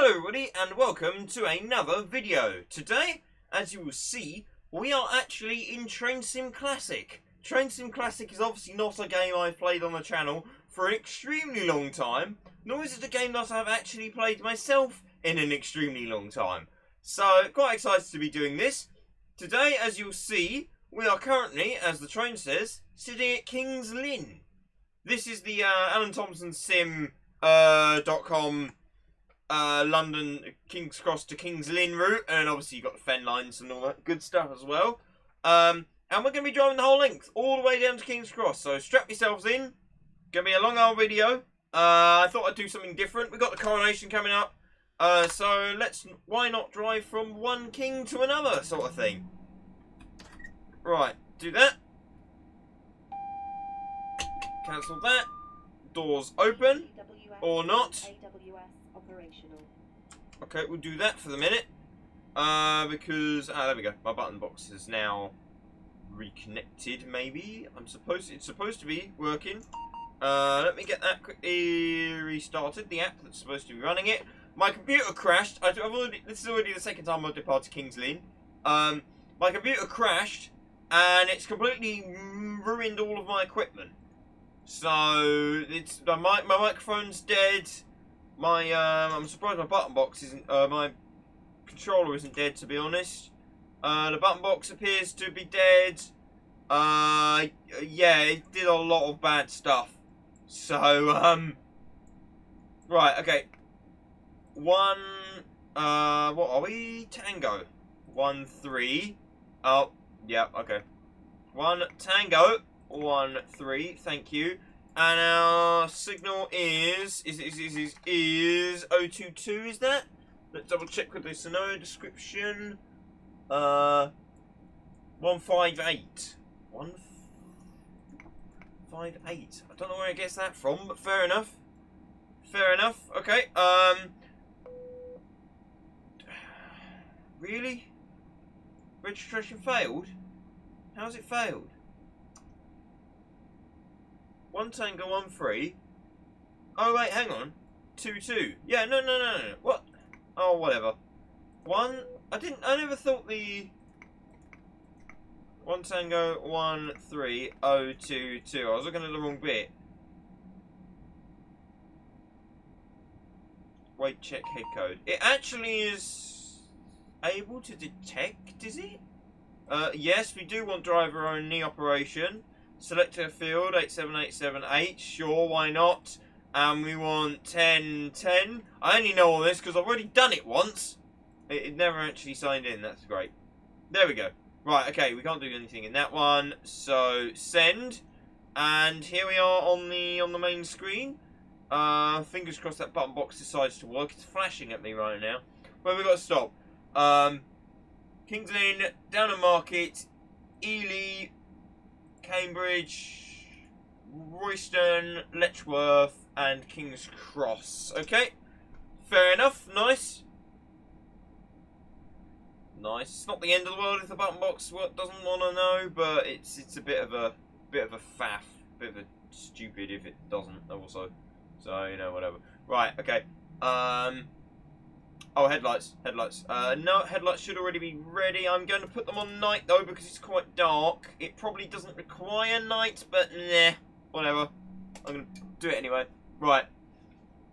Hello everybody and welcome to another video. Today, as you will see, we are actually in Train Sim Classic. Train Sim Classic is obviously not a game I've played on the channel for an extremely long time, nor is it a game that I've actually played myself in an extremely long time. So, quite excited to be doing this. Today, as you'll see, we are currently, as the train says, sitting at Kings Lynn. This is the Alan Thompson Sim.com London King's Cross to Kings Lynn route, and obviously you've got the fen lines and all that good stuff as well. And we're going to be driving the whole length, all the way down to King's Cross, so strap yourselves in. Going to be a long old video. I thought I'd do something different. We've got the coronation coming up, so why not drive from one king to another sort of thing. Right, do that. Cancel that. Doors open, or not. Okay, we'll do that for the minute. Because there we go. My button box is now reconnected. Maybe it's supposed to be working. Let me get that quickly restarted. The app that's supposed to be running it. My computer crashed. This is already the second time I've departed Kings Lynn. My computer crashed, and it's completely ruined all of my equipment. So it's my microphone's dead. I'm surprised my button box isn't. My controller isn't dead, to be honest. The button box appears to be dead. Yeah, it did a lot of bad stuff. So right, okay. What are we? Tango. 1 3. Oh, yeah, okay. 1 Tango. 1 3. Thank you. And our signal is 022, is that? Let's double check with the scenario description. 158. 158. I don't know where it gets that from, but fair enough. Fair enough. Okay. Really? Registration failed? How's it failed? 1 Tango 1 3. Oh wait, hang on. 2 2. Yeah, no. What? Oh, whatever. I never thought the 1 Tango 1 3 0 2 2. I was looking at the wrong bit. Wait, check head code. It actually is able to detect, is it? Yes, we do want driver only operation. Select a field 87878. Sure, why not? And we want 1010. I only know all this because I've already done it once. It never actually signed in. That's great. There we go. Right, okay, we can't do anything in that one. So send, and here we are on the main screen. Fingers crossed that button box decides to work. It's flashing at me right now. Where we got to stop? Kings Lynn, Downham Market, Ely, Cambridge, Royston, Letchworth, and King's Cross. Okay, fair enough. Nice. Nice. It's not the end of the world if the button box doesn't want to know, but it's a bit of a faff, bit of a stupid if it doesn't also. So you know, whatever. Right. Okay. Oh, headlights. No, headlights should already be ready. I'm going to put them on night, though, because it's quite dark. It probably doesn't require night, but nah, whatever. I'm going to do it anyway. Right.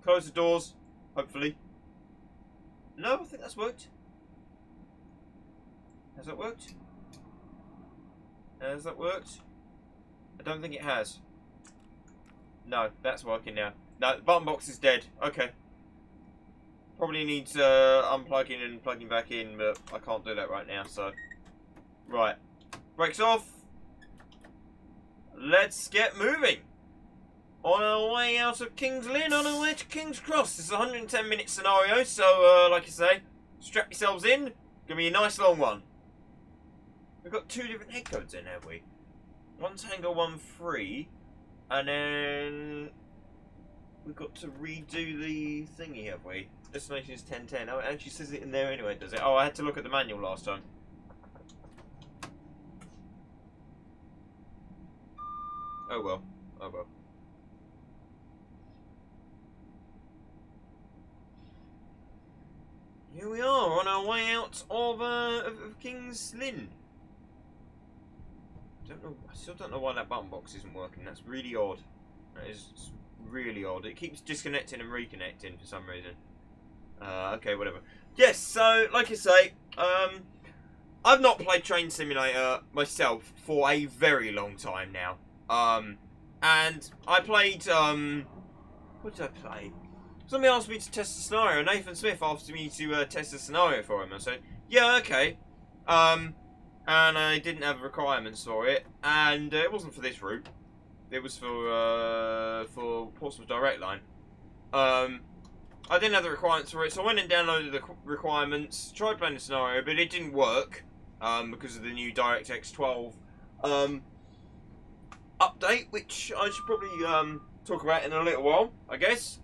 Close the doors, hopefully. No, I think that's worked. Has that worked? Has that worked? I don't think it has. No, that's working now. No, the button box is dead. Okay. Probably needs unplugging and plugging back in, but I can't do that right now, so. Right. Brakes off. Let's get moving. On our way out of Kings Lynn, on our way to King's Cross. This is a 110-minute scenario, so, like I say, strap yourselves in. Gonna be a nice long one. We've got 2 different head codes in, have we? 1 Tango 1 3, and then we've got to redo the thingy, have we? Destination is 1010. Oh, it actually says it in there anyway, does it? Oh, I had to look at the manual last time. Oh well. Oh well. here we are on our way out of Kings Lynn. I still don't know why that button box isn't working. That's really odd. That is really odd. It keeps disconnecting and reconnecting for some reason. Okay, whatever. Yes, so like I say, I've not played Train Simulator myself for a very long time now. And I played, what did I play? Somebody asked me to test a scenario. Nathan Smith asked me to test a scenario for him. I said, yeah, okay. And I didn't have requirements for it. And it wasn't for this route. It was for Portsmouth Direct Line. I didn't have the requirements for it, so I went and downloaded the requirements, tried playing the scenario, but it didn't work because of the new DirectX 12 update, which I should probably talk about in a little while, I guess.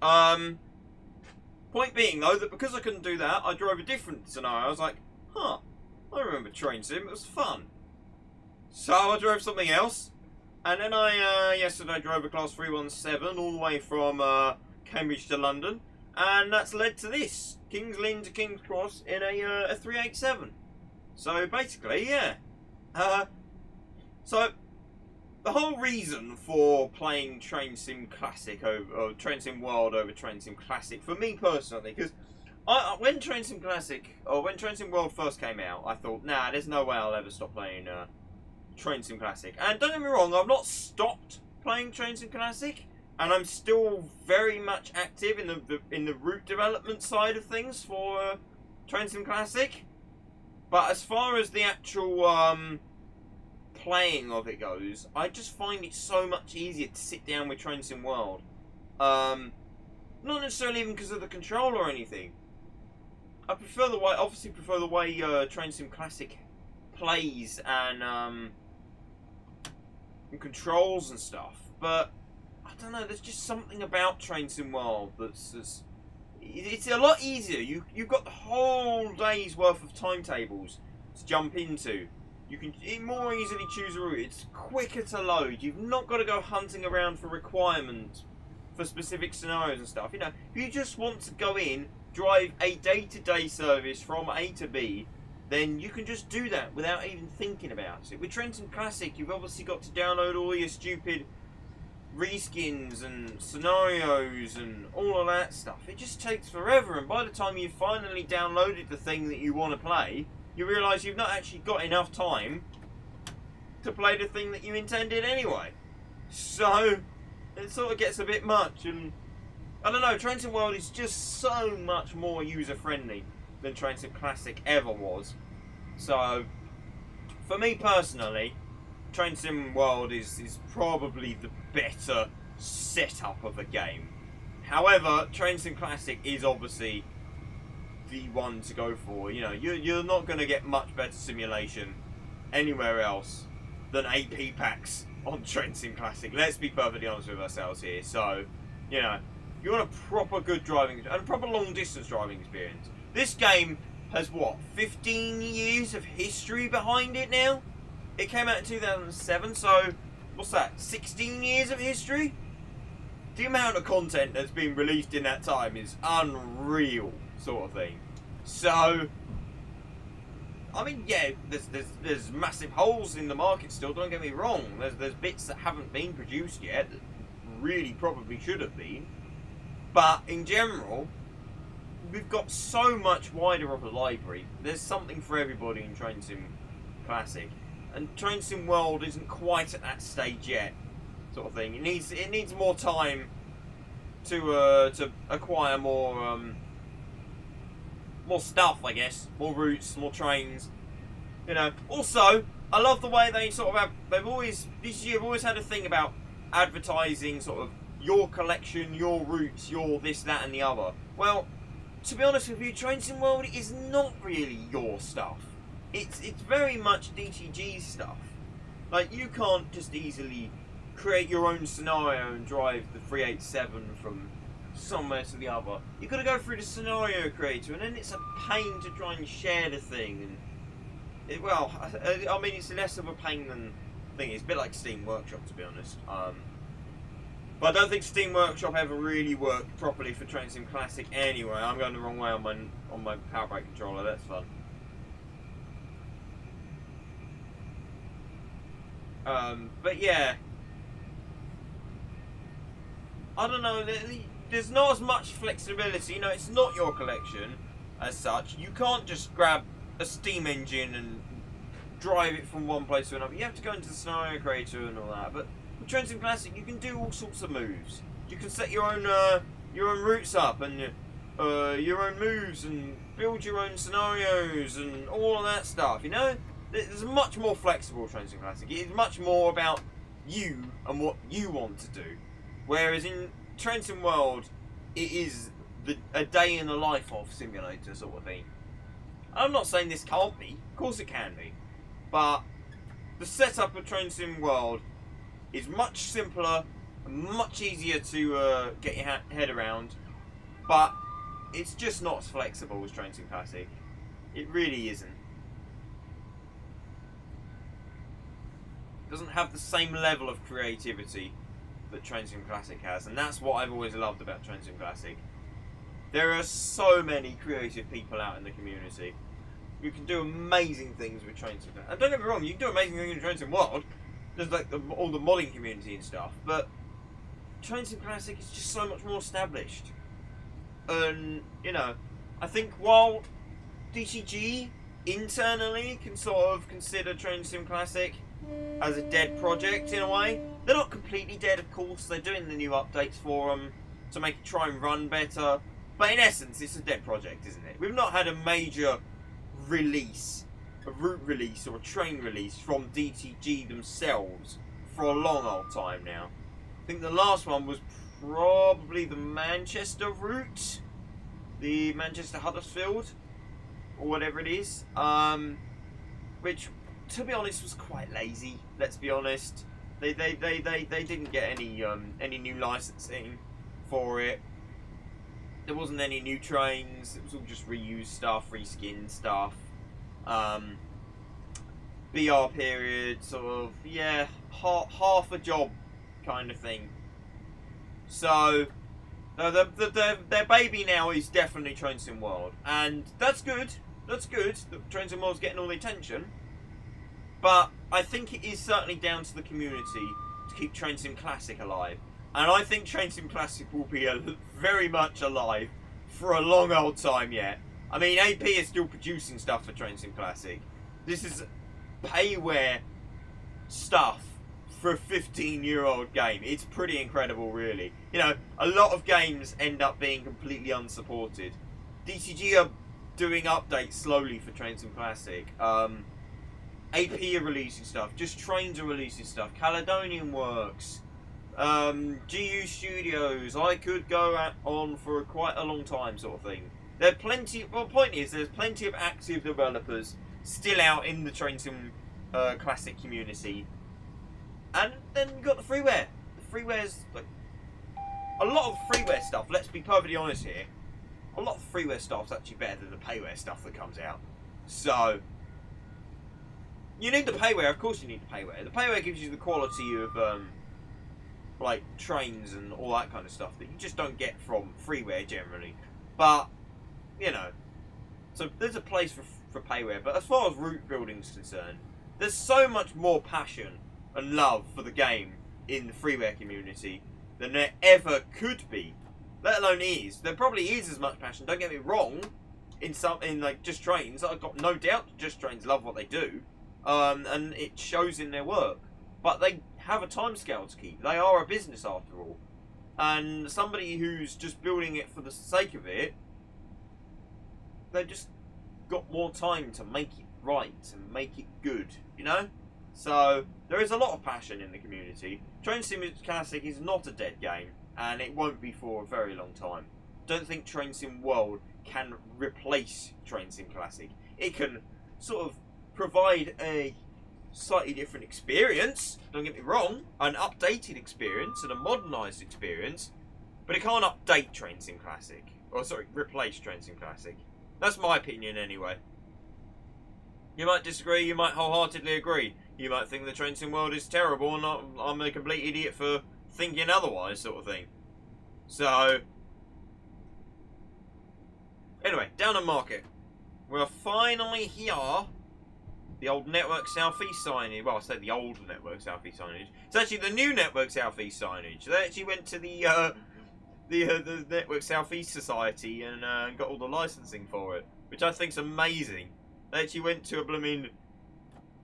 Point being, though, that because I couldn't do that, I drove a different scenario. I was like, huh, I remember Train Sim, it was fun. So I drove something else, and then I yesterday drove a Class 317 all the way from Cambridge to London, and that's led to this, Kings Lynn to King's Cross in a 387. So basically, yeah. So the whole reason for playing Train Sim Classic or Train Sim World over Train Sim Classic, for me personally, because when Train Sim Classic or when Train Sim World first came out, I thought, nah, there's no way I'll ever stop playing Train Sim Classic. And don't get me wrong, I've not stopped playing Train Sim Classic, and I'm still very much active in the route development side of things for Train Sim Classic. But as far as the actual playing of it goes, I just find it so much easier to sit down with Train Sim World. Not necessarily even because of the control or anything. I obviously prefer the way Train Sim Classic plays and controls and stuff. But I don't know. There's just something about Train Sim World it's a lot easier. You've got the whole day's worth of timetables to jump into. You can more easily choose a route. It's quicker to load. You've not got to go hunting around for requirements for specific scenarios and stuff. You know, if you just want to go in, drive a day-to-day service from A to B, then you can just do that without even thinking about it. With Train Sim Classic, you've obviously got to download all your stupid reskins and scenarios and all of that stuff. It just takes forever, and by the time you've finally downloaded the thing that you want to play, you realise you've not actually got enough time to play the thing that you intended anyway. So it sort of gets a bit much, and I don't know, Train Sim World is just so much more user-friendly than Train Sim Classic ever was. So for me personally, Train Sim World is probably the better setup of a game. However, Train Sim Classic is obviously the one to go for. You know, you're not going to get much better simulation anywhere else than AP packs on Train Sim Classic. Let's be perfectly honest with ourselves here. So, you know, if you want a proper good driving and proper long distance driving experience, this game has what, 15 years of history behind it now? It came out in 2007, so what's that, 16 years of history? The amount of content that's been released in that time is unreal, sort of thing. So, I mean, yeah, there's massive holes in the market still, don't get me wrong. There's bits that haven't been produced yet that really probably should have been. But in general, we've got so much wider of a library. There's something for everybody in Train Sim Classic. And Train Sim World isn't quite at that stage yet, sort of thing. It needs more time to acquire more stuff, I guess, more routes, more trains. You know. Also, I love the way they sort of have. This year, have always had a thing about advertising, sort of your collection, your routes, your this, that, and the other. Well, to be honest with you, Train Sim World is not really your stuff. It's very much DTG stuff. Like, you can't just easily create your own scenario and drive the 387 from somewhere to the other. You've got to go through the scenario creator, and then it's a pain to try and share the thing. And I mean, it's less of a pain than thing. It's a bit like Steam Workshop, to be honest. But I don't think Steam Workshop ever really worked properly for Train Sim Classic anyway. I'm going the wrong way on my power brake controller. That's fun. But yeah, I don't know. There's not as much flexibility. You know, it's not your collection as such. You can't just grab a Steam engine and drive it from one place to another. You have to go into the scenario creator and all that. But with Train Sim Classic, you can do all sorts of moves. You can set your own routes up and your own moves and build your own scenarios and all of that stuff. You know, there's much more flexible Train Sim Classic. It's much more about you and what you want to do. Whereas in Train Sim World, it is a day in the life of simulator sort of thing. I'm not saying this can't be. Of course it can be. But the setup of Train Sim World is much simpler and much easier to get your head around. But it's just not as flexible as Train Sim Classic. It really isn't. It doesn't have the same level of creativity that Train Sim Classic has, and that's what I've always loved about Train Sim Classic. There are so many creative people out in the community. You can do amazing things with Train Sim Classic. And don't get me wrong, you can do amazing things in Train Sim World. There's like all the modding community and stuff, but Train Sim Classic is just so much more established. And, you know, I think while DCG internally can sort of consider Train Sim Classic as a dead project in a way, they're not completely dead, of course. They're doing the new updates for them to make it try and run better. But in essence, it's a dead project, isn't it? We've not had a major release, a route release or a train release from DTG themselves for a long old time now. I think the last one was probably the Manchester route, the Manchester Huddersfield, or whatever it is, which, to be honest, was quite lazy. Let's be honest. They didn't get any new licensing for it. There wasn't any new trains. It was all just reused stuff, reskinned stuff. BR period, sort of, yeah, half a job kind of thing. So, their baby now is definitely Train Sim World, and that's good. That's good that Train Sim World's getting all the attention. But I think it is certainly down to the community to keep Train Sim Classic alive. And I think Train Sim Classic will be very much alive for a long old time yet. I mean, AP is still producing stuff for Train Sim Classic. This is payware stuff for a 15-year-old game. It's pretty incredible, really. You know, a lot of games end up being completely unsupported. DCG are doing updates slowly for Train Sim Classic. AP are releasing stuff. Just Trains are releasing stuff. Caledonian Works. GU Studios. I could go on for quite a long time, sort of thing. There are plenty. Well, the point is, there's plenty of active developers still out in the Train Sim Classic community. And then you got the freeware. The freeware's like a lot of freeware stuff. Let's be perfectly honest here. A lot of freeware stuff's actually better than the payware stuff that comes out. So you need the payware. Of course, you need the payware. The payware gives you the quality of like trains and all that kind of stuff that you just don't get from freeware generally. But you know, so there's a place for payware. But as far as route building is concerned, there's so much more passion and love for the game in the freeware community than there ever could be. Let alone is. There probably is as much passion. Don't get me wrong. In like Just Trains, I've got no doubt that Just Trains love what they do, and it shows in their work. But they have a timescale to keep. They are a business after all, and somebody who's just building it for the sake of it, they've just got more time to make it right and make it good. You know. So there is a lot of passion in the community. Train Sim Classic is not a dead game, and it won't be for a very long time. Don't think Train Sim World can replace Train Sim Classic. It can sort of provide a slightly different experience, don't get me wrong, an updated experience and a modernised experience, but it can't update Train Sim Classic. Or sorry, replace Train Sim Classic. That's my opinion anyway. You might disagree, you might wholeheartedly agree. You might think the Train Sim World is terrible and I'm a complete idiot for thinking otherwise, sort of thing. So, anyway, down at Market. We're finally here. The old Network Southeast signage. Well, I say the old Network Southeast signage. It's actually the new Network Southeast signage. They actually went to the Network Southeast Society and got all the licensing for it, which I think's amazing. They actually went to a blooming,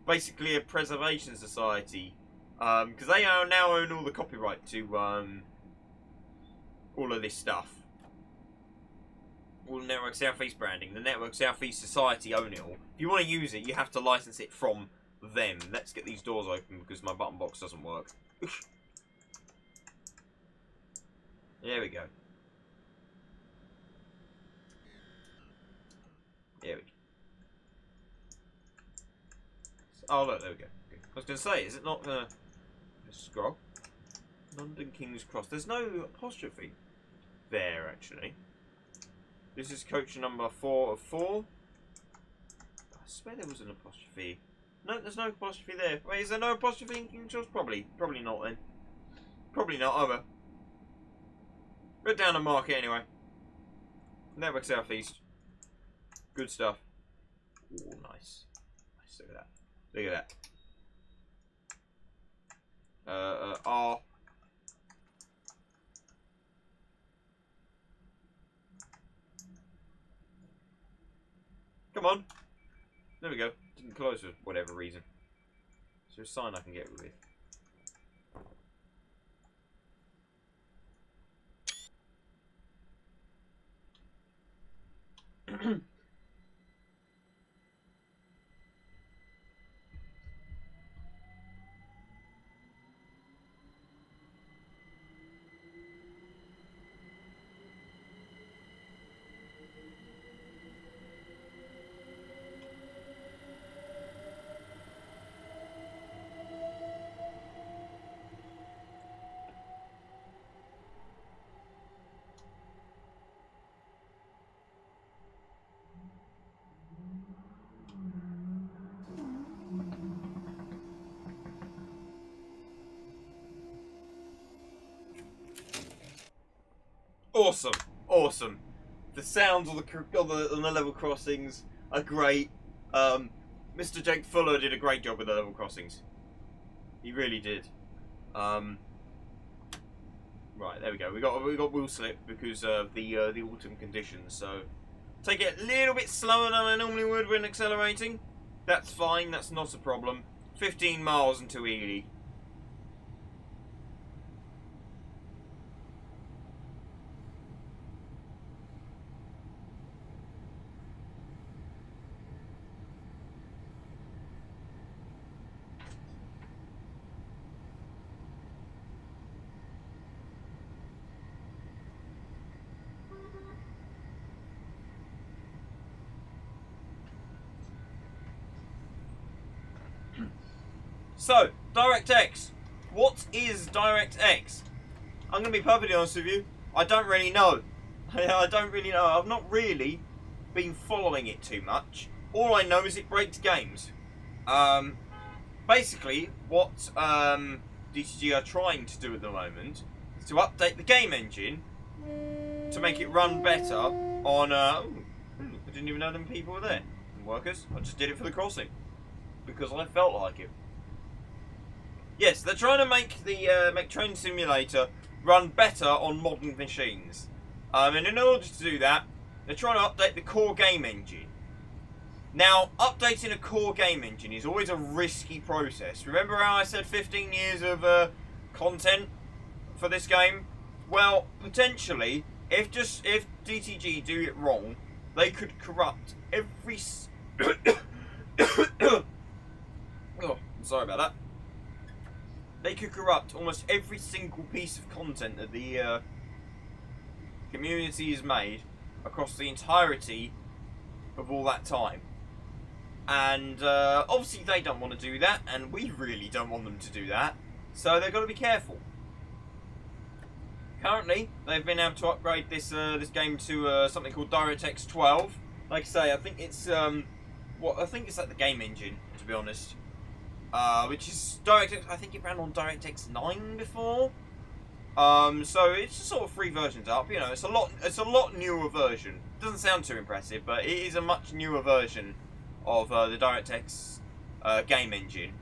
basically a preservation society, because they now own all the copyright to all of this stuff. All the Network Southeast branding. The Network Southeast Society own it all. If you want to use it, you have to license it from them. Let's get these doors open because my button box doesn't work. There we go. There we go. Oh look, there we go. I was going to say, is it not gonna scroll? London King's Cross. There's no apostrophe there actually. This is coach number 4 of 4. I swear there was an apostrophe. No, there's no apostrophe there. Wait, is there no apostrophe in King's Cross? Probably not then. Probably not either. We're down the Market anyway. Network Southeast. Good stuff. Ooh, nice. Nice, look at that. Look at that. R. Come on. There we go. Didn't close for whatever reason. Is there a sign I can get with? Awesome, awesome. The sounds on the level crossings are great. Mr. Jake Fuller did a great job with the level crossings. He really did. Right, there we go. We got wheel slip because of the autumn conditions. So take it a little bit slower than I normally would when accelerating. That's fine. That's not a problem. 15 miles into Ely. So, DirectX. What is DirectX? I'm going to be perfectly honest with you. I don't really know. I don't really know. I've not really been following it too much. All I know is it breaks games. Basically, what DTG are trying to do at the moment is to update the game engine to make it run better on... I didn't even know them people were there. Workers. I just did it for the crossing. Because I felt like it. Yes, they're trying to make the make Train Simulator run better on modern machines. And in order to do that, they're trying to update the core game engine. Now, updating a core game engine is always a risky process. Remember how I said 15 years of content for this game? Well, potentially, if DTG do it wrong, they could corrupt every... oh, I'm sorry about that. They could corrupt almost every single piece of content that the community has made across the entirety of all that time. And obviously they don't want to do that, and we really don't want them to do that, so they've got to be careful. Currently, they've been able to upgrade this this game to something called DirectX 12. Like I say, I think it's I think it's like the game engine, to be honest. Which is DirectX. I think it ran on DirectX 9 before. So it's just sort of 3 versions up. You know, it's a lot newer version. Doesn't sound too impressive, but it is a much newer version of the DirectX game engine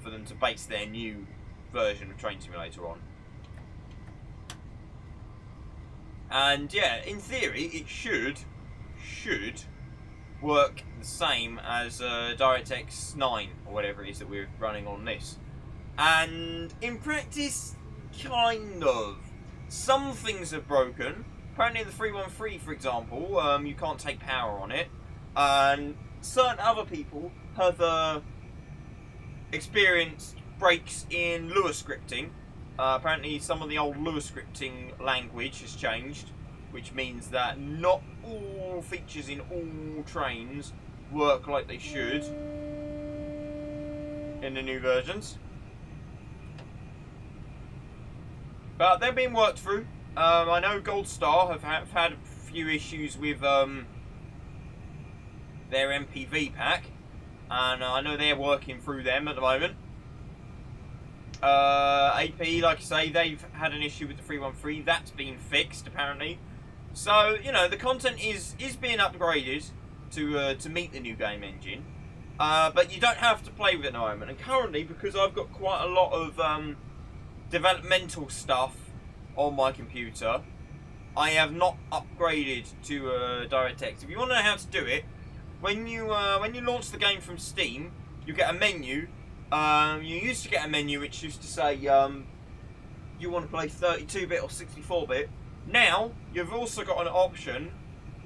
for them to base their new version of Train Simulator on. And yeah, in theory, it should work the same as DirectX 9 or whatever it is that we're running on this. And in practice, kind of. Some things are broken. Apparently the 313, for example, you can't take power on it. And certain other people have experienced breaks in Lua scripting. Apparently some of the old Lua scripting language has changed, which means that not all features in all trains work like they should in the new versions. But they're being worked through. I know Gold Star have had a few issues with their MPV pack, and I know they're working through them at the moment. AP, like I say, they've had an issue with the 313. That's been fixed, apparently. So, you know, the content is being upgraded to meet the new game engine. But you don't have to play with it at the moment. And currently, because I've got quite a lot of developmental stuff on my computer, I have not upgraded to DirectX. If you want to know how to do it, when you launch the game from Steam, you get a menu. You used to get a menu which used to say you want to play 32-bit or 64-bit. Now you've also got an option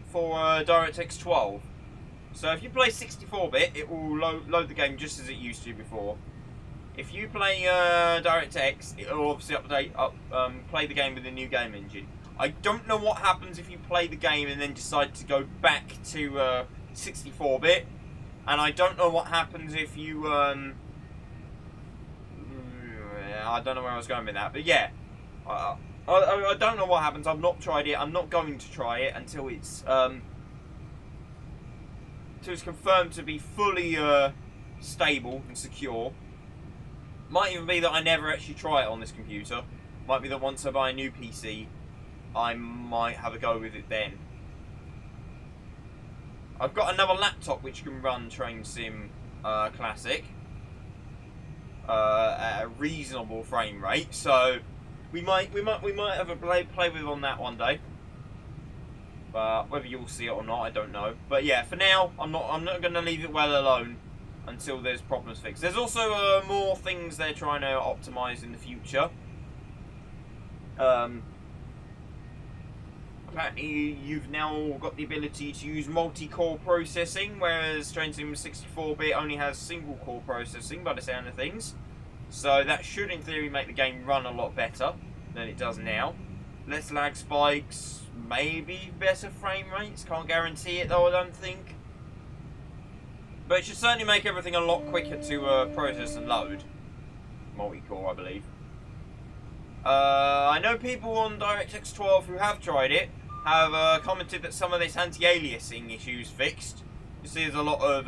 for DirectX 12. So if you play 64-bit, it will load the game just as it used to before. If you play DirectX, it will obviously play the game with the new game engine. I don't know what happens if you play the game and then decide to go back to 64-bit, and I don't know what happens if you I don't know where I was going with that, but yeah, I don't know what happens. I've not tried it. I'm not going to try it until it's confirmed to be fully stable and secure. Might even be that I never actually try it on this computer. Might be that once I buy a new PC, I might have a go with it then. I've got another laptop which can run Train Sim Classic at a reasonable frame rate, so we might have a play with it on that one day. But whether you'll see it or not, I don't know. But yeah, for now, I'm not going to leave it well alone until there's problems fixed. There's also more things they're trying to optimize in the future. Apparently, you've now got the ability to use multi-core processing, whereas Train Sim 64-bit only has single-core processing by the sound of things. So that should, in theory, make the game run a lot better than it does now. Less lag spikes, maybe better frame rates. Can't guarantee it, though, I don't think. But it should certainly make everything a lot quicker to process and load. Multi-core, I believe. I know people on DirectX 12 who have tried it have commented that some of this anti-aliasing issues fixed. You see there's a lot of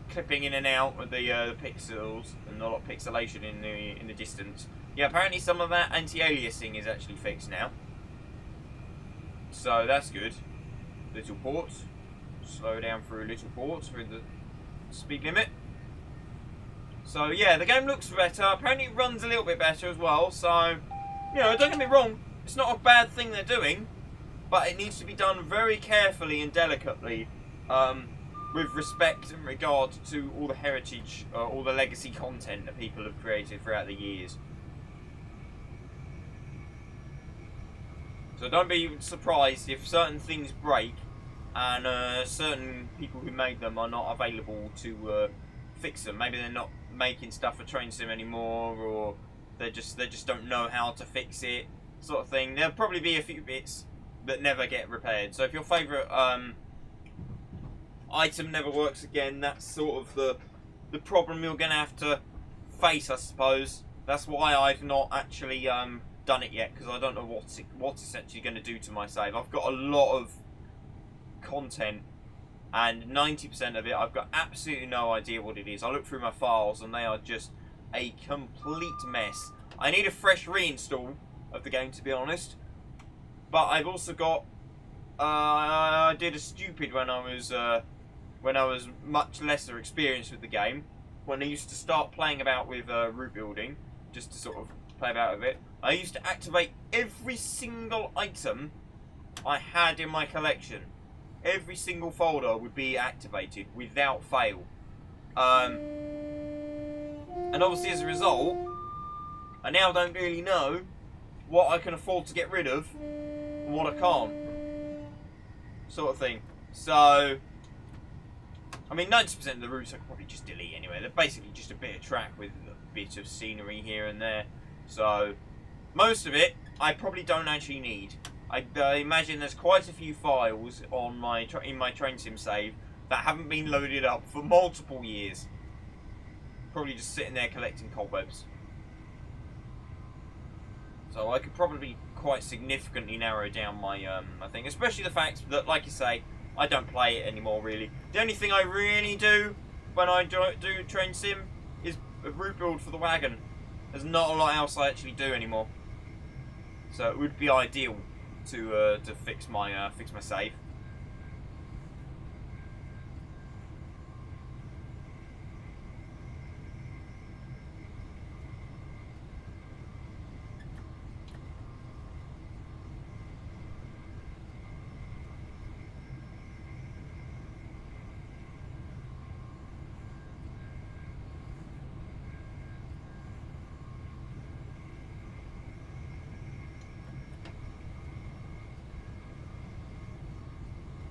clipping in and out of the pixels and a lot of pixelation in the distance. Yeah, apparently some of that anti-aliasing is actually fixed now. So that's good. Little ports. Slow down through little ports with the speed limit. So yeah, the game looks better. Apparently it runs a little bit better as well. So, you know, don't get me wrong, it's not a bad thing they're doing, but it needs to be done very carefully and delicately, with respect and regard to all the heritage, all the legacy content that people have created throughout the years. So don't be surprised if certain things break and certain people who made them are not available to fix them. Maybe they're not making stuff for Train Sim anymore, or they just don't know how to fix it, sort of thing. There'll probably be a few bits that never get repaired. So if your favourite item never works again, that's sort of the problem you're going to have to face, I suppose. That's why I've not actually done it yet, because I don't know what it's actually going to do to my save. I've got a lot of content, and 90% of it I've got absolutely no idea what it is. I look through my files and they are just a complete mess. I need a fresh reinstall of the game, to be honest. But I've also got... I did a stupid when I was much lesser experienced with the game. When I used to start playing about with root building, just to sort of play about with it, I used to activate every single item I had in my collection. Every single folder would be activated without fail. And obviously as a result, I now don't really know what I can afford to get rid of and what I can't. Sort of thing. So, I mean, 90% of the routes I could probably just delete anyway. They're basically just a bit of track with a bit of scenery here and there. So, most of it, I probably don't actually need. I imagine there's quite a few files on in my train sim save that haven't been loaded up for multiple years. Probably just sitting there collecting cobwebs. So I could probably quite significantly narrow down my thing, especially the fact that, like you say, I don't play it anymore really. The only thing I really do when I do train sim is a route build for the wagon. There's not a lot else I actually do anymore. So it would be ideal to fix my save.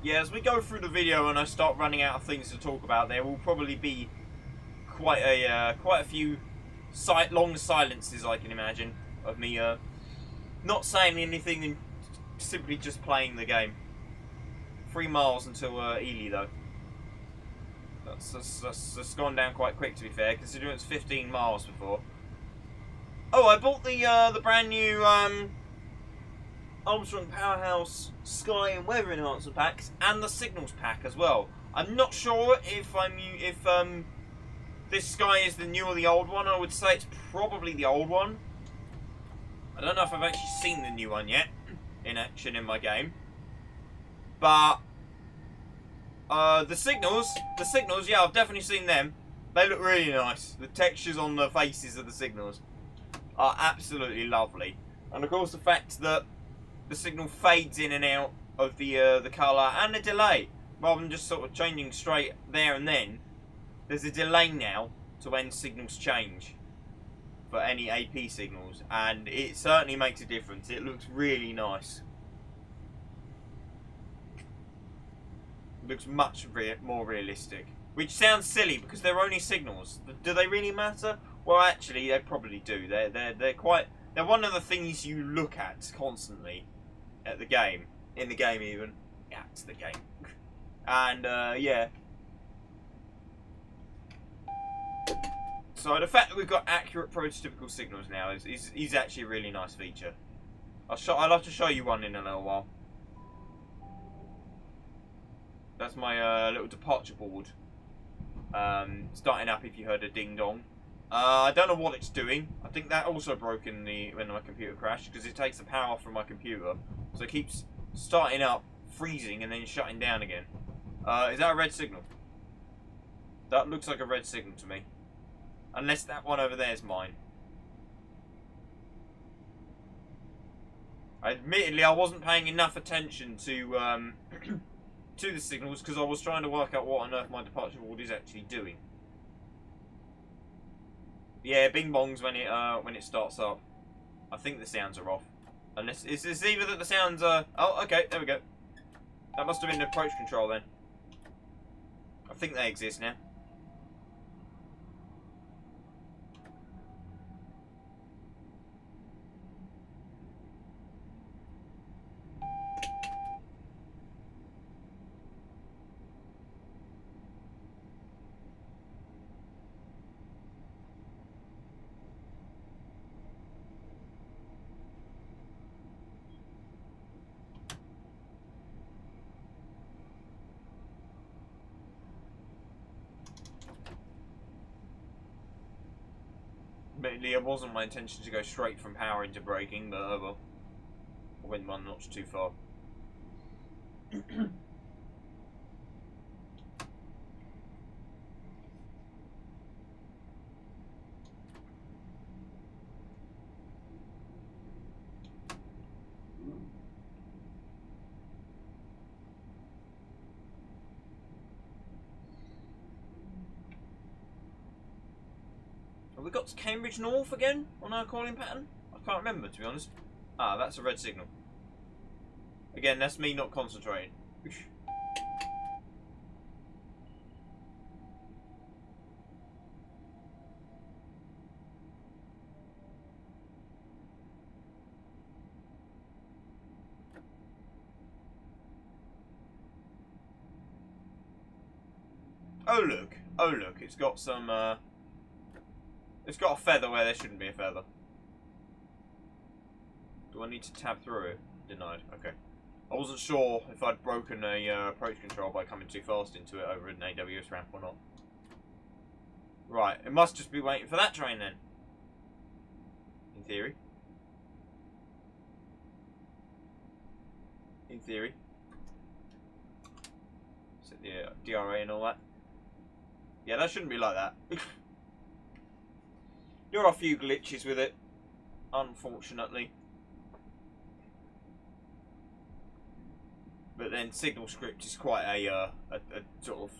Yeah, as we go through the video and I start running out of things to talk about, there will probably be quite a few long silences, I can imagine, of me not saying anything and simply just playing the game. 3 miles until Ely, though. That's gone down quite quick, to be fair, considering it's 15 miles before. Oh, I bought the brand new Armstrong Powerhouse Sky and Weather Enhancement packs and the Signals pack as well. I'm not sure if this Sky is the new or the old one. I would say it's probably the old one. I don't know if I've actually seen the new one yet in action in my game. But the signals, yeah, I've definitely seen them. They look really nice. The textures on the faces of the signals are absolutely lovely. And of course the fact that the signal fades in and out of the colour and the delay, rather than just sort of changing straight there and then. There's a delay now to when signals change for any AP signals, and it certainly makes a difference. It looks really nice. It looks much more realistic, which sounds silly because they're only signals. Do they really matter? Well, actually, they probably do. They're one of the things you look at constantly at the game, in the game even, at the game, and yeah. So the fact that we've got accurate prototypical signals now is actually a really nice feature. I'll have to show you one in a little while. That's my little departure board. Starting up if you heard a ding dong. I don't know what it's doing. I think that also broke when my computer crashed, because it takes the power from my computer. So it keeps starting up, freezing, and then shutting down again. Is that a red signal? That looks like a red signal to me. Unless that one over there is mine. Admittedly, I wasn't paying enough attention to to the signals because I was trying to work out what on earth my departure board is actually doing. Yeah, bing bongs when it starts up. I think the sounds are off. Unless it's either that the sounds are. Oh, okay, there we go. That must have been the approach control then. I think they exist now. Admittedly, it wasn't my intention to go straight from power into braking, but well, I went one notch too far. Have we got to Cambridge North again on our calling pattern? I can't remember, to be honest. Ah, that's a red signal. Again, that's me not concentrating. Oh look, it's got some, it's got a feather where there shouldn't be a feather. Do I need to tab through it? Denied, okay. I wasn't sure if I'd broken a approach control by coming too fast into it over an AWS ramp or not. Right, it must just be waiting for that train then. In theory. In theory. Set the DRA and all that. Yeah, that shouldn't be like that. There are a few glitches with it, unfortunately. But then signal script is quite a sort of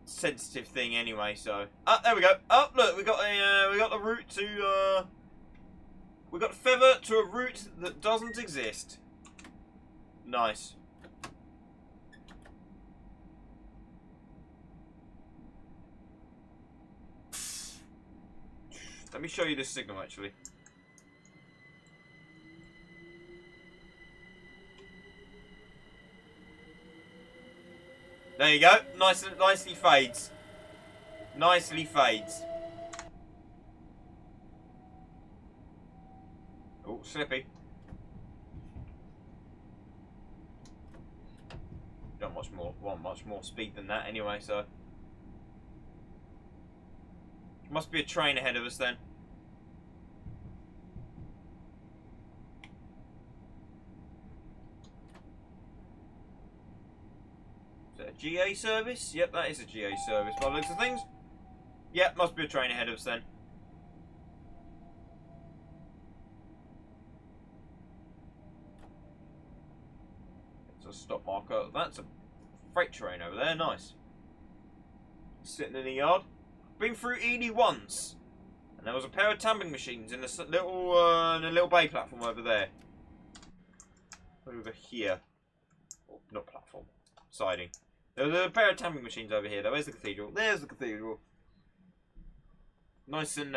sensitive thing anyway. So, there we go. Oh, look, we got the route to we got a feather to a route that doesn't exist. Nice. Let me show you this signal actually. There you go. Nicely fades. Nicely fades. Oh, slippy. Don't want much more speed than that anyway, so. Must be a train ahead of us then. Is that a GA service? Yep, that is a GA service by the looks of things. Yep, must be a train ahead of us then. It's a stop marker. That's a freight train over there. Nice. Sitting in the yard. Been through Ely once, and there was a pair of tumbling machines in a little bay platform over there. Over here, oh, not platform, siding. There was a pair of tumbling machines over here. There's the cathedral. There's the cathedral. Nice and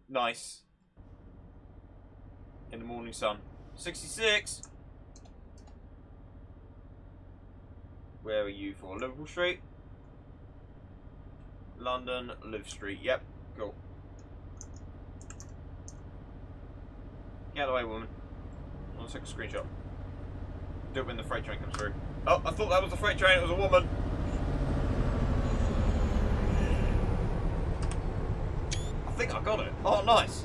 nice in the morning sun. 66. Where are you for? Liverpool Street. London, Liv Street. Yep, cool. Get out of the way, woman. I'll take a screenshot. Do it when the freight train comes through. Oh, I thought that was the freight train. It was a woman. I think I got it. Oh, nice.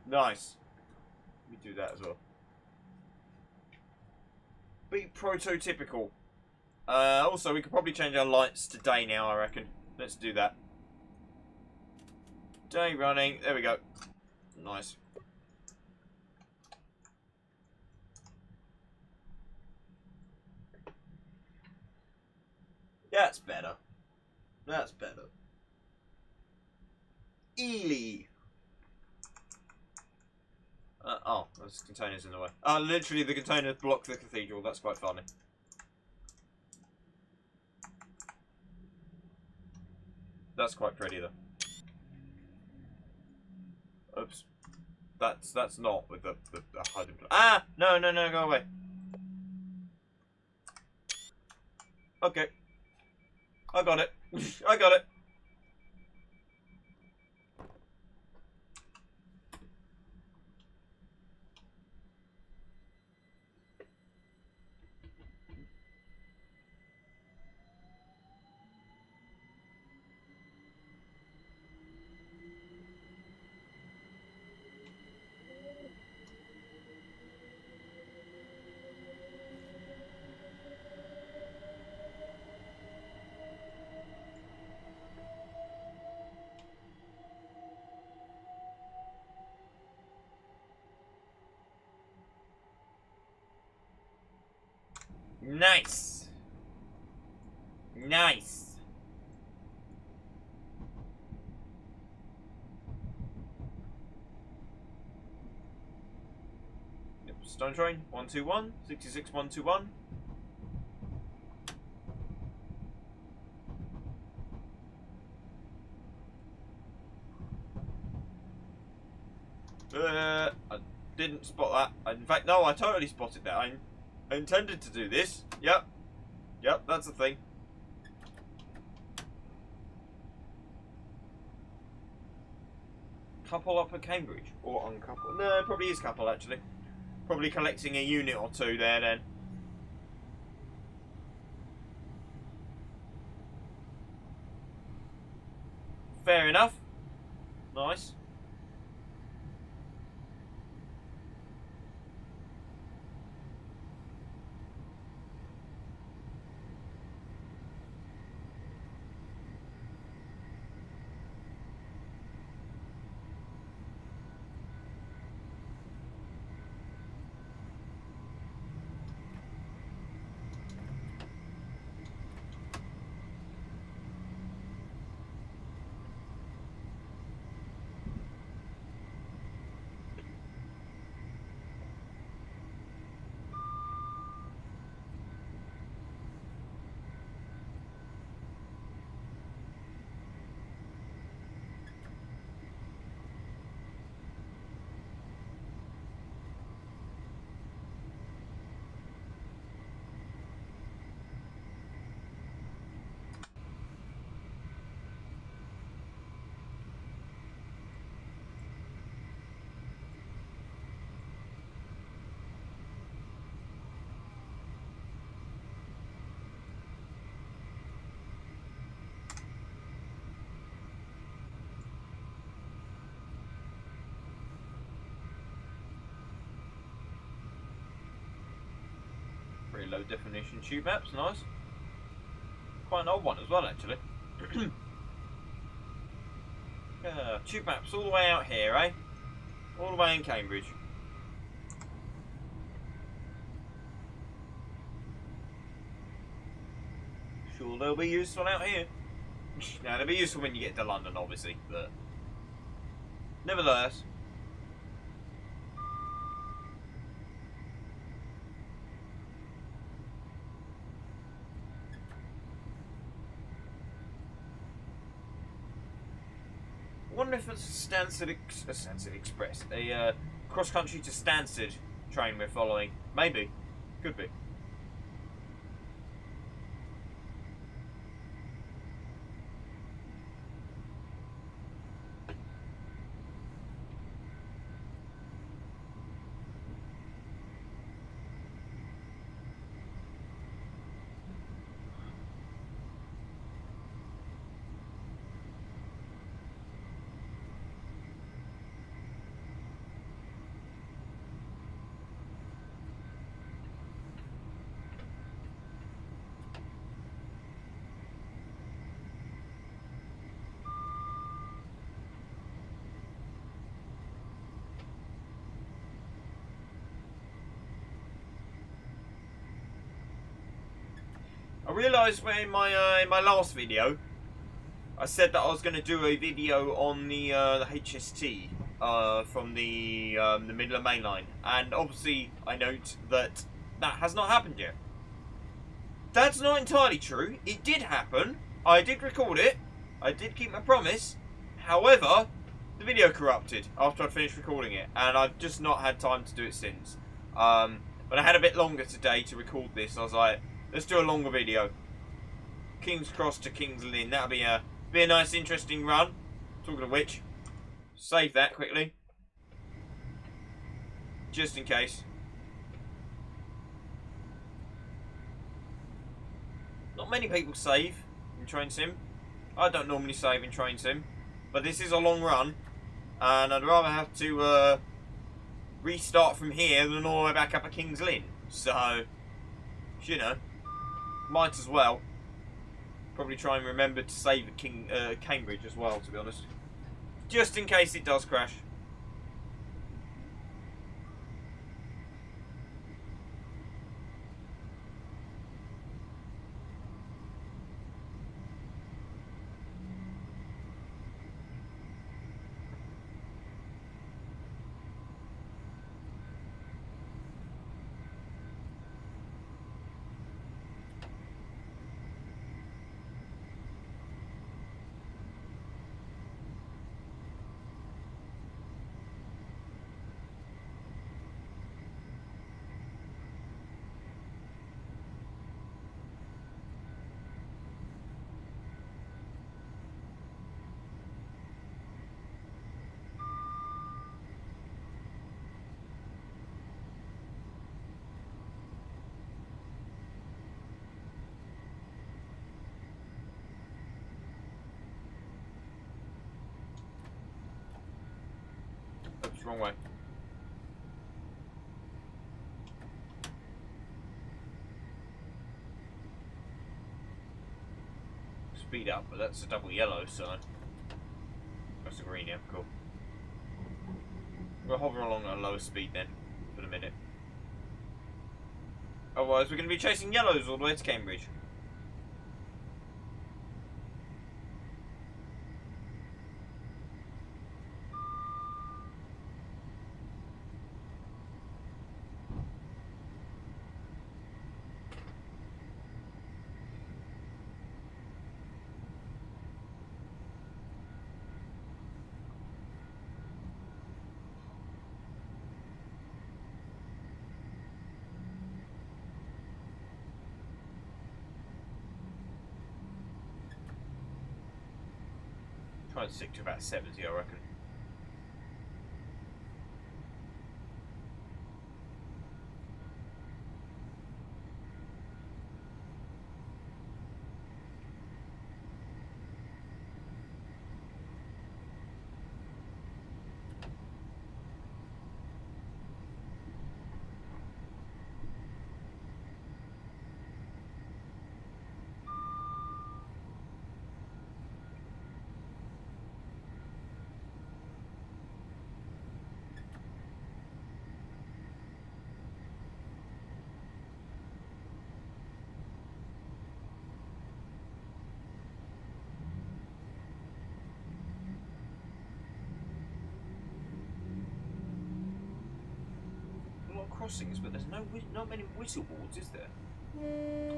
Nice. Let me do that as well. Be prototypical. Also, we could probably change our lights to day now, I reckon. Let's do that. Day running. There we go. Nice. That's better. That's better. Ely. Oh, there's containers in the way. Literally the containers block the cathedral. That's quite funny. That's quite pretty though. Oops. That's not with the hiding place. Ah! No, go away. Okay. I got it. I got it. Nice. Nice. Yep, Stone Train, 121, 66 121. I didn't spot that. In fact, no, I totally spotted that. I intended to do this. Yep. Yep, that's the thing. Couple up at Cambridge. Or uncouple. No, it probably is couple, actually. Probably collecting a unit or two there, then. Fair enough. Nice. Pretty low definition tube maps, nice. Quite an old one as well, actually. Tube maps all the way out here, eh? All the way in Cambridge. Sure, they'll be useful out here. Now, they'll be useful when you get to London, obviously, but nevertheless. I wonder if it's a Stansted Express, a cross-country to Stansted train we're following. Maybe. Could be. I realised in my last video, I said that I was going to do a video on the HST from the Midland Main Line, and obviously I note that has not happened yet. That's not entirely true. It did happen. I did record it. I did keep my promise. However, the video corrupted after I'd finished recording it, and I've just not had time to do it since. But I had a bit longer today to record this. I was like, let's do a longer video. King's Cross to Kings Lynn. That'll be a nice, interesting run. Talking of which, save that quickly, just in case. Not many people save in Train Sim. I don't normally save in Train Sim, but this is a long run, and I'd rather have to restart from here than all the way back up at Kings Lynn. So, you know, might as well. Probably try and remember to save at Cambridge as well, to be honest. Just in case it does crash. Oops, wrong way. Speed up, but that's a double yellow, so that's a green, yeah, cool. We'll hover along at a lower speed then, for the minute. Otherwise, we're going to be chasing yellows all the way to Cambridge. Try and stick to about 70, I reckon. Crossings, but there's not many whistle boards, is there?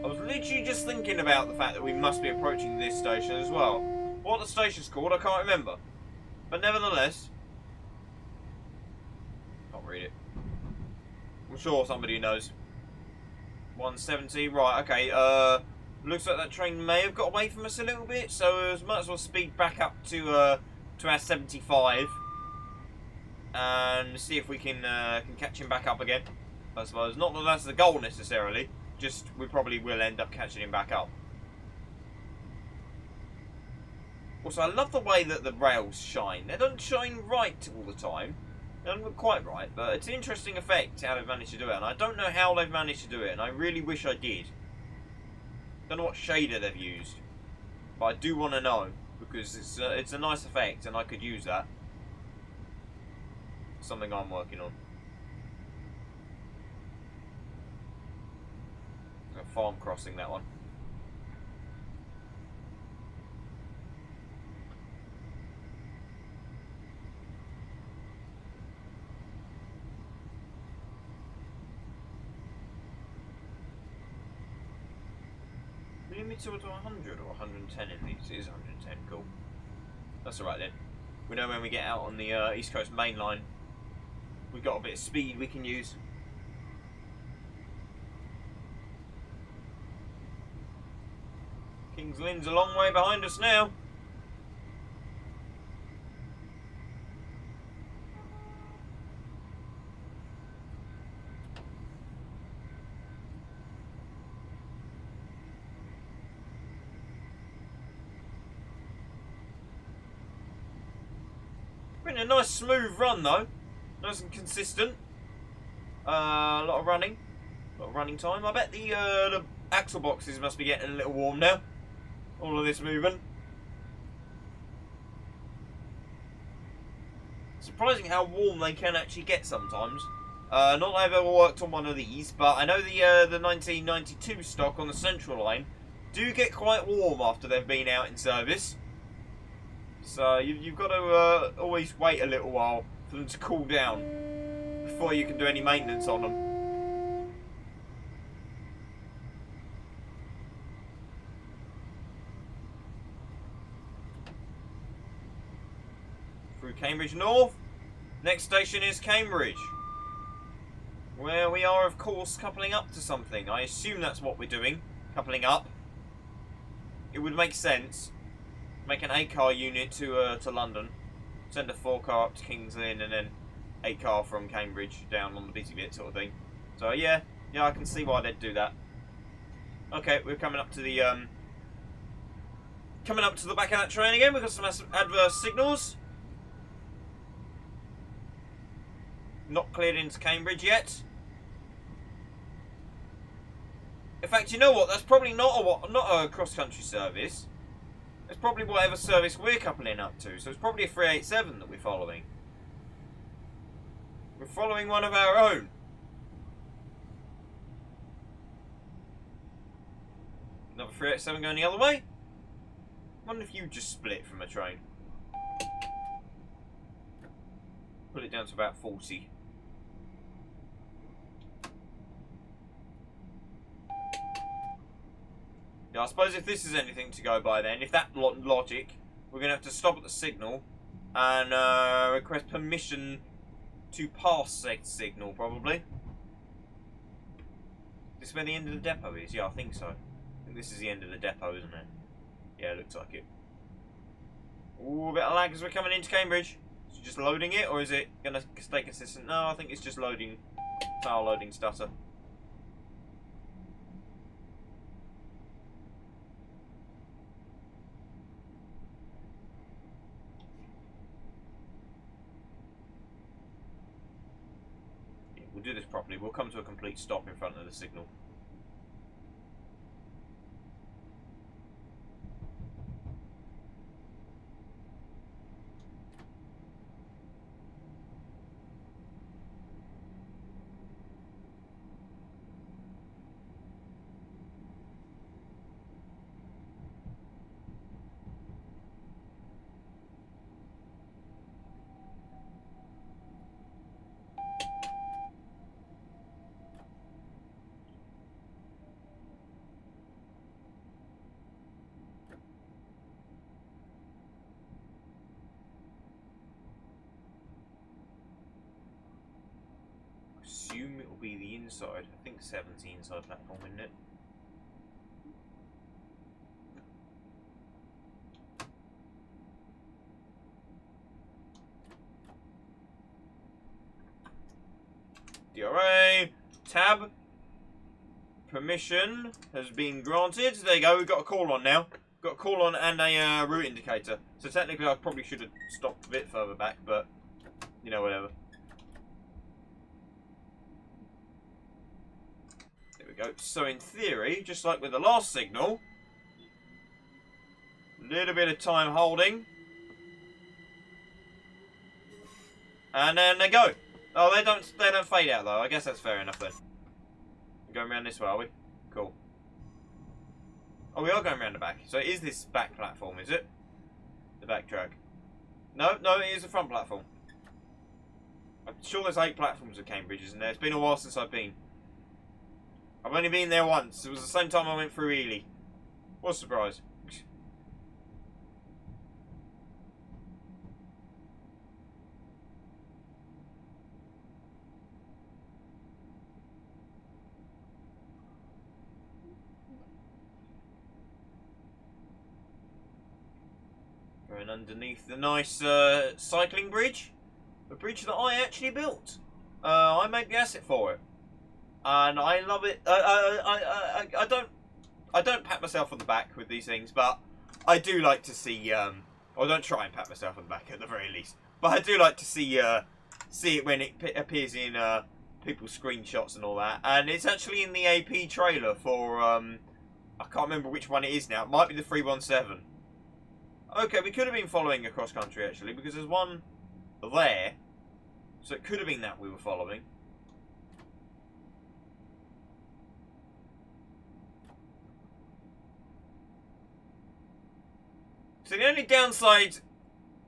I was literally just thinking about the fact that we must be approaching this station as well. What the station's called, I can't remember. But nevertheless, can't read it. I'm sure somebody knows. 170, right, okay, looks like that train may have got away from us a little bit, so we might as well speed back up to our 75. And see if we can catch him back up again, I suppose. Not that that's the goal necessarily, just we probably will end up catching him back up. Also, I love the way that the rails shine. They don't shine right all the time. They don't look quite right, but it's an interesting effect how they've managed to do it. And I don't know how they've managed to do it, and I really wish I did. Don't know what shader they've used, but I do want to know, because it's a nice effect, and I could use that. Something I'm working on. A farm crossing, that one. Limit to 100 or 110 in these? It is 110, cool. That's alright then. We know when we get out on the East Coast main line, we've got a bit of speed we can use. Kings Lynn's a long way behind us now. Been a nice smooth run though, nice and consistent. A lot of running time. I bet the axle boxes must be getting a little warm now. All of this movement. Surprising how warm they can actually get sometimes. Not that I've ever worked on one of these, but I know the 1992 stock on the Central line do get quite warm after they've been out in service. So you've got to always wait a little while for them to cool down before you can do any maintenance on them. Through Cambridge North. Next station is Cambridge, where we are, of course, coupling up to something. I assume that's what we're doing, coupling up. It would make sense. Make an 8-car unit to London, send a 4-car up to Kings Lynn, and then 8-car from Cambridge down on the busy bit, sort of thing. So yeah, I can see why they'd do that. Okay, we're coming up to the back of that train again. We've got some adverse signals. Not cleared into Cambridge yet. In fact, you know what? That's probably not a cross-country service. It's probably whatever service we're coupling up to. So it's probably a 387 that we're following. We're following one of our own. Another 387 going the other way. I wonder if you just split from a train. Put it down to about 40. I suppose if this is anything to go by then, if that logic, we're going to have to stop at the signal and request permission to pass said signal, probably. Is this where the end of the depot is? Yeah, I think so. I think this is the end of the depot, isn't it? Yeah, it looks like it. Ooh, a bit of lag as we're coming into Cambridge. Is it just loading it, or is it going to stay consistent? No, I think it's just loading. File loading stutter. We'll do this properly. We'll come to a complete stop in front of the signal. Assume it will be the inside. I think 7's the inside platform, isn't it? DRA tab permission has been granted. There you go. We've got a call on now. Got a call on and a route indicator. So technically, I probably should have stopped a bit further back, but you know, whatever. Go. So in theory, just like with the last signal, a little bit of time holding, and then they go. Oh, they don't fade out though. I guess that's fair enough then. We're going around this way, are we? Cool. Oh, we are going around the back. So it is this back platform, is it? The back track. No, it is the front platform. I'm sure there's 8 platforms at Cambridge, isn't there? It's been a while since I've been. I've only been there once. It was the same time I went through Ely. What a surprise. Going underneath the nice cycling bridge. A bridge that I actually built. I made the asset for it. And I love it. I don't pat myself on the back with these things, but I do like to see, I don't try and pat myself on the back at the very least, but I do like to see it when it appears in people's screenshots and all that. And it's actually in the AP trailer for, I can't remember which one it is now. It might be the 317. Okay, we could have been following across country actually, because there's one there, so it could have been that we were following. So the only downside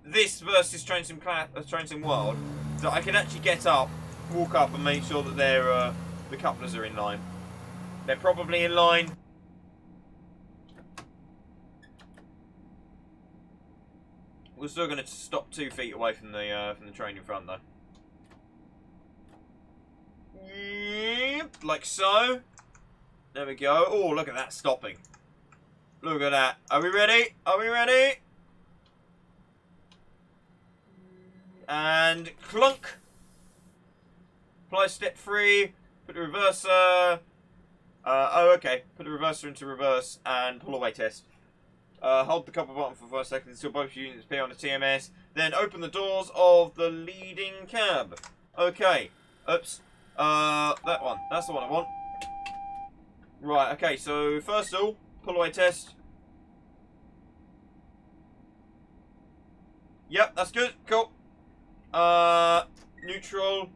this versus Train Sim World is that I can actually get up, walk up, and make sure that the couplers are in line. They're probably in line. We're still going to stop 2 feet away from the train in front, though. Like so. There we go. Oh, look at that stopping. Look at that. Are we ready? Are we ready? And clunk. Apply step 3. Put the reverser. Oh, okay. Put the reverser into reverse and pull away test. Hold the couple button for 5 seconds until both units appear on the TMS. Then open the doors of the leading cab. Okay. Oops. That one. That's the one I want. Right, okay, so first of all, pull away test. Yep, that's good. Cool. Neutral.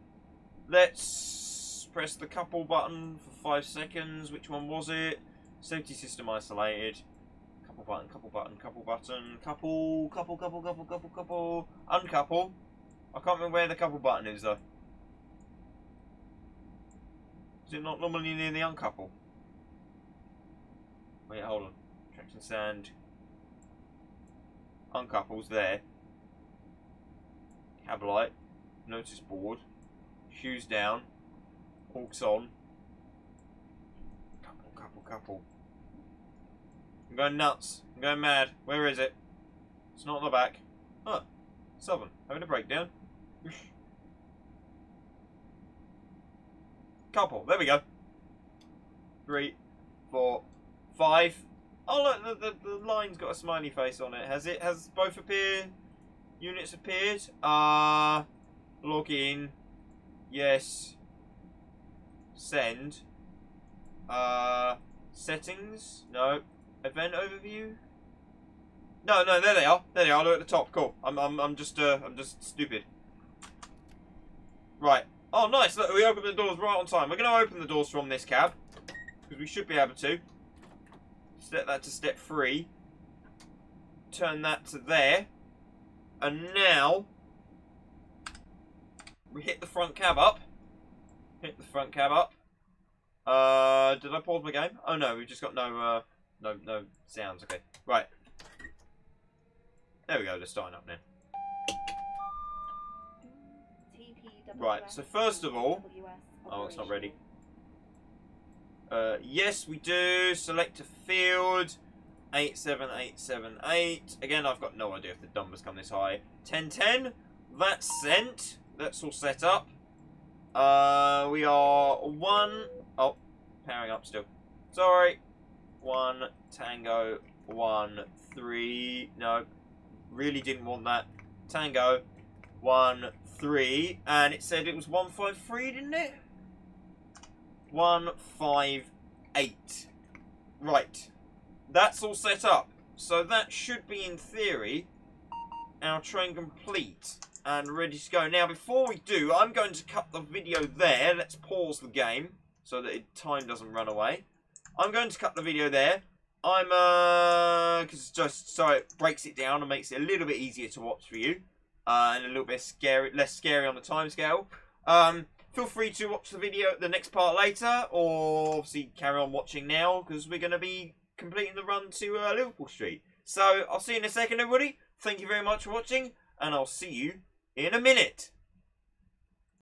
Let's press the couple button for 5 seconds. Which one was it? Safety system isolated. Couple button, couple button, couple button, couple. Uncouple. I can't remember where the couple button is though. Is it not normally near the uncouple? Wait, hold on. Traction stand. Uncouples there. Cab light. Notice board. Shoes down. Aux on. Couple. I'm going nuts. I'm going mad. Where is it? It's not on the back. Huh. Southern. Having a breakdown. Couple. There we go. 3, 4, 5. Oh look, the line's got a smiley face on it. Has it? Has both units appeared? Log in. Yes. Send. Settings? No. Event overview? No, there they are. There they are. Look at the top. Cool. I'm just stupid. Right. Oh, nice. Look, we opened the doors right on time. We're going to open the doors from this cab because we should be able to. Set that to step 3. Turn that to there. And now we hit the front cab up. Hit the front cab up. Did I pause my game? Oh no, we've just got no sounds. Okay, right. There we go. They're starting up now. Right. So first of all, oh, it's not ready. Yes, we do. Select a field. 87878. Again, I've got no idea if the numbers come this high. 1010. That's sent. That's all set up. We are 1. Oh, powering up still. Sorry. 1 Tango 1 3. No, really didn't want that. Tango 1 3, and it said it was 153, didn't it? 158. Right. That's all set up. So that should be, in theory, our train complete and ready to go. Now, before we do, I'm going to cut the video there. Let's pause the game so that time doesn't run away. I'm going to cut the video there. Because just so it breaks it down and makes it a little bit easier to watch for you. And a little bit less scary on the timescale. Feel free to watch the video, the next part later, or obviously carry on watching now, because we're going to be completing the run to Liverpool Street. So, I'll see you in a second, everybody. Thank you very much for watching, and I'll see you in a minute.